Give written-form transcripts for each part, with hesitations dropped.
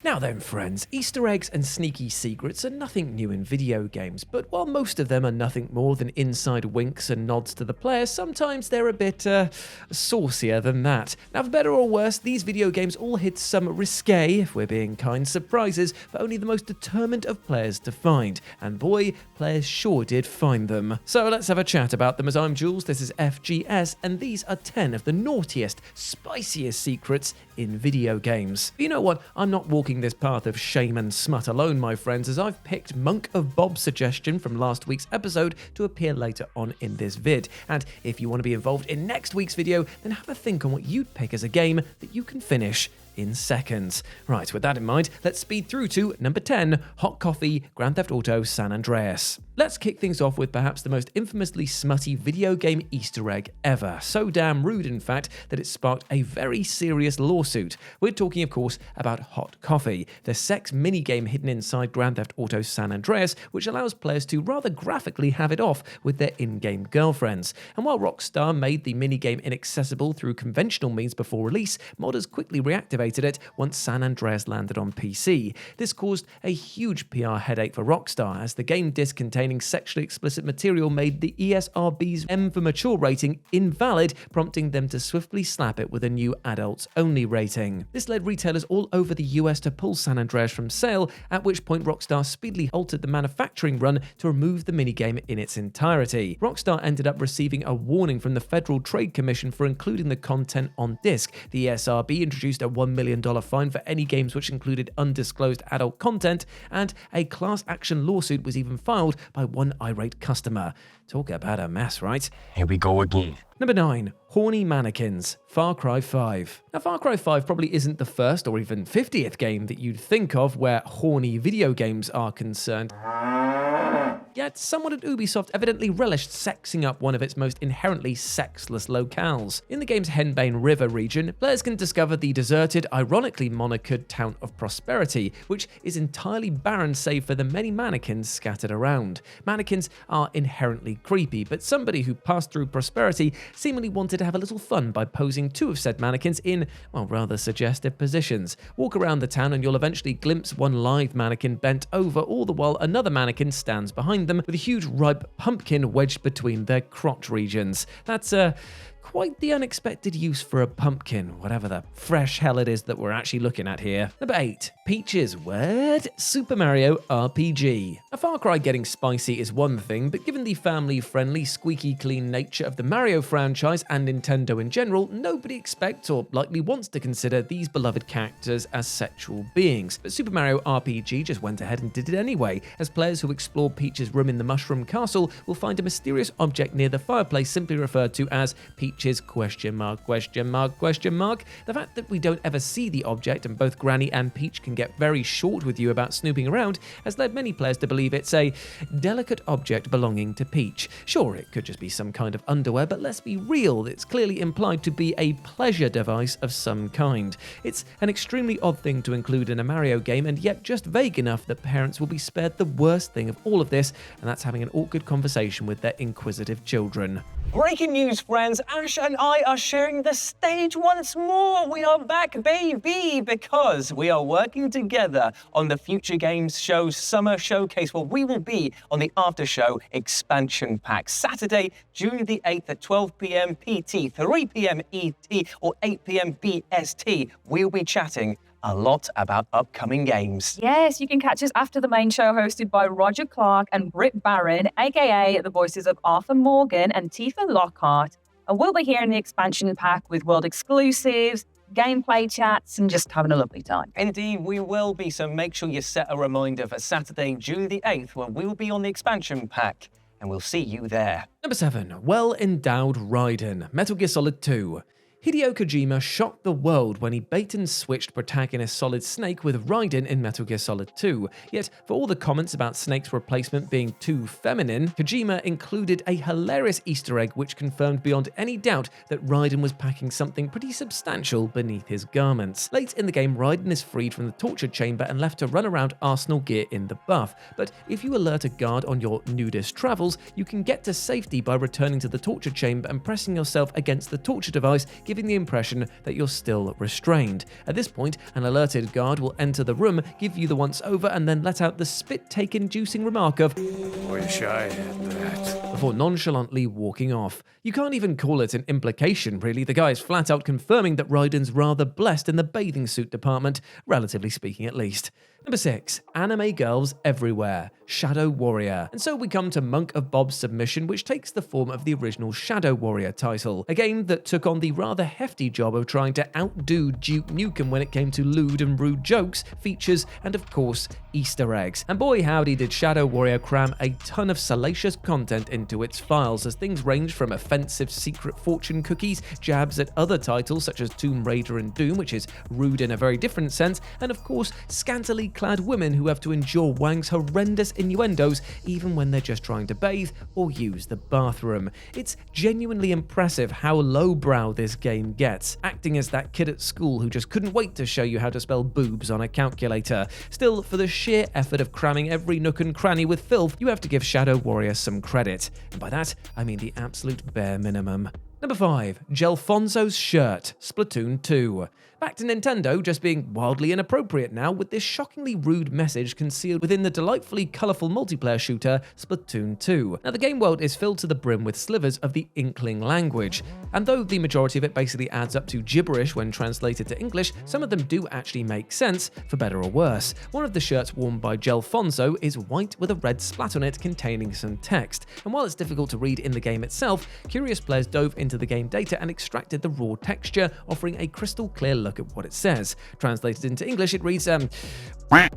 Now then friends, Easter eggs and sneaky secrets are nothing new in video games, but while most of them are nothing more than inside winks and nods to the player, sometimes they're a bit saucier than that. Now for better or worse, these video games all hid some risque, if we're being kind, surprises for only the most determined of players to find, and boy, players sure did find them. So let's have a chat about them. As I'm Jules, this is FGS, and these are 10 of the naughtiest, spiciest secrets in video games. But you know what, I'm not walking this path of shame and smut alone, my friends, as I've picked Monk of Bob's suggestion from last week's episode to appear later on in this vid. And if you want to be involved in next week's video, then have a think on what you'd pick as a game that you can finish in seconds. Right, with that in mind, let's speed through to number 10, Hot Coffee, Grand Theft Auto San Andreas. Let's kick things off with perhaps the most infamously smutty video game Easter egg ever. So damn rude, in fact, that it sparked a very serious lawsuit. We're talking, of course, about Hot Coffee, the sex minigame hidden inside Grand Theft Auto San Andreas, which allows players to rather graphically have it off with their in-game girlfriends. And while Rockstar made the minigame inaccessible through conventional means before release, modders quickly reactivated it once San Andreas landed on PC. This caused a huge PR headache for Rockstar, as the game disc containing sexually explicit material made the ESRB's M for mature rating invalid, prompting them to swiftly slap it with a new adults-only rating. This led retailers all over the US to pull San Andreas from sale, at which point Rockstar speedily altered the manufacturing run to remove the minigame in its entirety. Rockstar ended up receiving a warning from the Federal Trade Commission for including the content on disc. The ESRB introduced a $1 million fine for any games which included undisclosed adult content, and a class action lawsuit was even filed by one irate customer. Talk about a mess, right? Here we go again. Number 9, Horny Mannequins, Far Cry 5. Now, Far Cry 5 probably isn't the first or even 50th game that you'd think of where horny video games are concerned. Yet, someone at Ubisoft evidently relished sexing up one of its most inherently sexless locales. In the game's Henbane River region, players can discover the deserted, ironically monikered town of Prosperity, which is entirely barren save for the many mannequins scattered around. Mannequins are inherently creepy, but somebody who passed through Prosperity seemingly wanted to have a little fun by posing two of said mannequins in, well, rather suggestive positions. Walk around the town and you'll eventually glimpse one live mannequin bent over, all the while another mannequin stands behind them with a huge ripe pumpkin wedged between their crotch regions. That's quite the unexpected use for a pumpkin, whatever the fresh hell it is that we're actually looking at here. Number 8, Peach's What? Super Mario RPG. A Far Cry getting spicy is one thing, but given the family-friendly, squeaky clean nature of the Mario franchise and Nintendo in general, nobody expects or likely wants to consider these beloved characters as sexual beings. But Super Mario RPG just went ahead and did it anyway, as players who explore Peach's room in the Mushroom Castle will find a mysterious object near the fireplace simply referred to as Peach's question mark. The fact that we don't ever see the object and both Granny and Peach can get very short with you about snooping around has led many players to believe it's a delicate object belonging to Peach. Sure, it could just be some kind of underwear, but let's be real, it's clearly implied to be a pleasure device of some kind. It's an extremely odd thing to include in a Mario game, and yet just vague enough that parents will be spared the worst thing of all of this, and that's having an awkward conversation with their inquisitive children. Breaking news, friends. Ash and I are sharing the stage once more. We are back, baby, because we are working together on the Future Games Show Summer Showcase, where we will be on the After Show expansion pack. Saturday, June the 8th at 12 p.m. PT, 3 p.m. ET, or 8 p.m. BST. We'll be chatting a lot about upcoming games. Yes, you can catch us after the main show hosted by Roger Clark and Britt Barron, aka the voices of Arthur Morgan and Tifa Lockhart. And we'll be here in the expansion pack with world exclusives, gameplay chats, and just having a lovely time. Indeed, we will be, so make sure you set a reminder for Saturday, June the 8th, when we will be on the expansion pack, and we'll see you there. Number 7, Well-Endowed Raiden, Metal Gear Solid 2. Hideo Kojima shocked the world when he bait-and-switched protagonist Solid Snake with Raiden in Metal Gear Solid 2. Yet, for all the comments about Snake's replacement being too feminine, Kojima included a hilarious Easter egg which confirmed beyond any doubt that Raiden was packing something pretty substantial beneath his garments. Late in the game, Raiden is freed from the torture chamber and left to run around Arsenal gear in the buff, but if you alert a guard on your nudist travels, you can get to safety by returning to the torture chamber and pressing yourself against the torture device, giving the impression that you're still restrained. At this point, an alerted guard will enter the room, give you the once-over, and then let out the spit-take-inducing remark of, Wish I had that. before nonchalantly walking off. You can't even call it an implication, really. The guy is flat out confirming that Raiden's rather blessed in the bathing suit department, relatively speaking at least. Number 6. Anime girls everywhere. Shadow Warrior. And so we come to Monk of Bob's submission, which takes the form of the original Shadow Warrior title, a game that took on the rather hefty job of trying to outdo Duke Nukem when it came to lewd and rude jokes, features, and of course, Easter eggs. And boy howdy did Shadow Warrior cram a ton of salacious content into its files, as things ranged from offensive secret fortune cookies, jabs at other titles such as Tomb Raider and Doom, which is rude in a very different sense, and of course, scantily clad women who have to endure Wang's horrendous innuendos even when they're just trying to bathe or use the bathroom. It's genuinely impressive how lowbrow this game gets, acting as that kid at school who just couldn't wait to show you how to spell boobs on a calculator. Still, for the sheer effort of cramming every nook and cranny with filth, you have to give Shadow Warrior some credit. And by that, I mean the absolute bare minimum. Number 5. Jelfonzo's shirt, Splatoon 2. Back to Nintendo just being wildly inappropriate now, with this shockingly rude message concealed within the delightfully colourful multiplayer shooter Splatoon 2. Now the game world is filled to the brim with slivers of the Inkling language, and though the majority of it basically adds up to gibberish when translated to English, some of them do actually make sense, for better or worse. One of the shirts worn by Jelfonzo is white with a red splat on it containing some text, and while it's difficult to read in the game itself, curious players dove into the game data and extracted the raw texture, offering a crystal clear look at what it says. Translated into English, it reads, F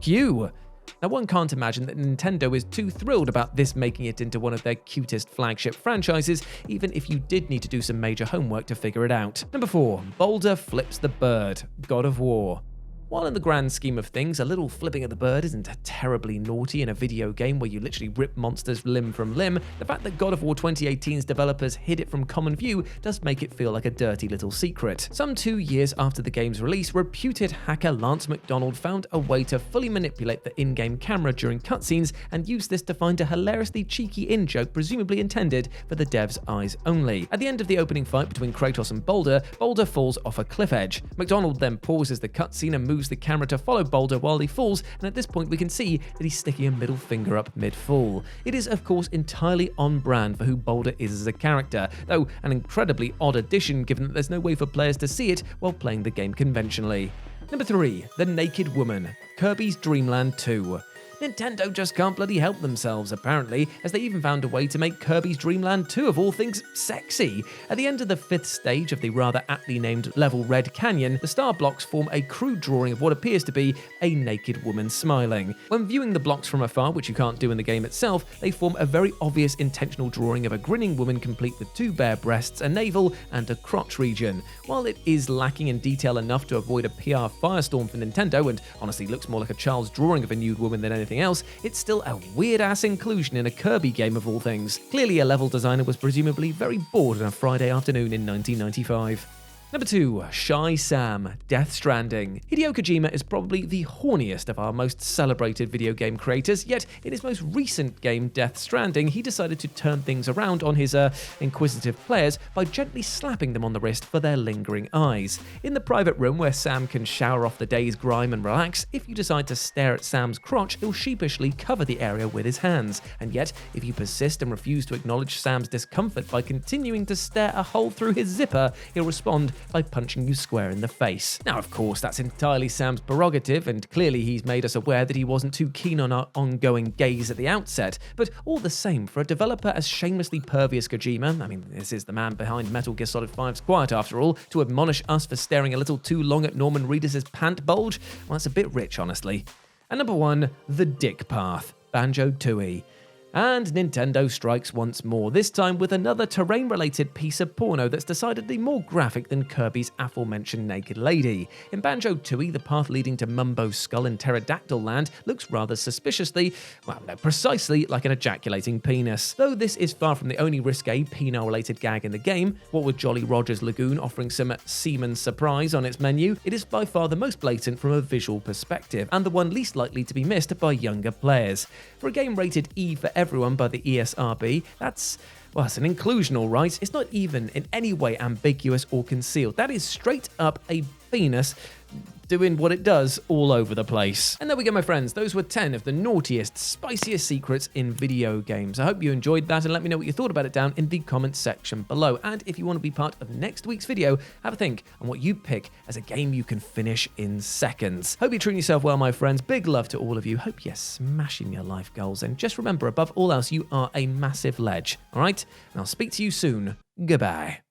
you. Now, one can't imagine that Nintendo is too thrilled about this making it into one of their cutest flagship franchises, even if you did need to do some major homework to figure it out. Number 4. Baldur flips the bird, God of War. While in the grand scheme of things, a little flipping of the bird isn't terribly naughty in a video game where you literally rip monsters limb from limb, the fact that God of War 2018's developers hid it from common view does make it feel like a dirty little secret. Some 2 years after the game's release, reputed hacker Lance McDonald found a way to fully manipulate the in-game camera during cutscenes and used this to find a hilariously cheeky in-joke presumably intended for the dev's eyes only. At the end of the opening fight between Kratos and Baldur, Baldur falls off a cliff edge. McDonald then pauses the cutscene and moves the camera to follow Baldur while he falls, and at this point we can see that he's sticking a middle finger up mid-fall. It is of course entirely on brand for who Baldur is as a character, though an incredibly odd addition given that there's no way for players to see it while playing the game conventionally. Number 3. The Naked Woman, Kirby's Dream Land 2. Nintendo just can't bloody help themselves, apparently, as they even found a way to make Kirby's Dream Land 2, of all things, sexy. At the end of the 5th stage of the rather aptly named level Red Canyon, the star blocks form a crude drawing of what appears to be a naked woman smiling. When viewing the blocks from afar, which you can't do in the game itself, they form a very obvious intentional drawing of a grinning woman complete with 2 bare breasts, a navel, and a crotch region. While it is lacking in detail enough to avoid a PR firestorm for Nintendo, and honestly looks more like a child's drawing of a nude woman than anything else, it's still a weird-ass inclusion in a Kirby game of all things. Clearly a level designer was presumably very bored on a Friday afternoon in 1995. Number 2. Shy Sam, Death Stranding. Hideo Kojima is probably the horniest of our most celebrated video game creators, yet in his most recent game, Death Stranding, he decided to turn things around on his inquisitive players by gently slapping them on the wrist for their lingering eyes. In the private room where Sam can shower off the day's grime and relax, if you decide to stare at Sam's crotch, he'll sheepishly cover the area with his hands. And yet, if you persist and refuse to acknowledge Sam's discomfort by continuing to stare a hole through his zipper, he'll respond by punching you square in the face. Now, of course, that's entirely Sam's prerogative, and clearly he's made us aware that he wasn't too keen on our ongoing gaze at the outset, but all the same, for a developer as shamelessly pervy as Kojima, I mean, this is the man behind Metal Gear Solid 5's Quiet after all, to admonish us for staring a little too long at Norman Reedus' pant bulge, well, that's a bit rich, honestly. And number 1, The Dick Path, Banjo-Kazooie. And Nintendo strikes once more, this time with another terrain-related piece of porno that's decidedly more graphic than Kirby's aforementioned naked lady. In Banjo-Tooie, the path leading to Mumbo's skull in Pterodactyl Land looks rather suspiciously, well, no, precisely like an ejaculating penis. Though this is far from the only risque penile-related gag in the game, what with Jolly Roger's Lagoon offering some semen surprise on its menu, it is by far the most blatant from a visual perspective, and the one least likely to be missed by younger players. For a game rated E for everyone by the ESRB, that's, Well, that's an inclusion, all right. It's not even in any way ambiguous or concealed. That is straight up a penis doing what it does all over the place. And there we go, my friends. Those were 10 of the naughtiest, spiciest secrets in video games. I hope you enjoyed that, and let me know what you thought about it down in the comments section below. And if you want to be part of next week's video, have a think on what you pick as a game you can finish in seconds. Hope you're treating yourself well, my friends. Big love to all of you. Hope you're smashing your life goals. And just remember, above all else, you are a massive ledge. All right? And I'll speak to you soon. Goodbye.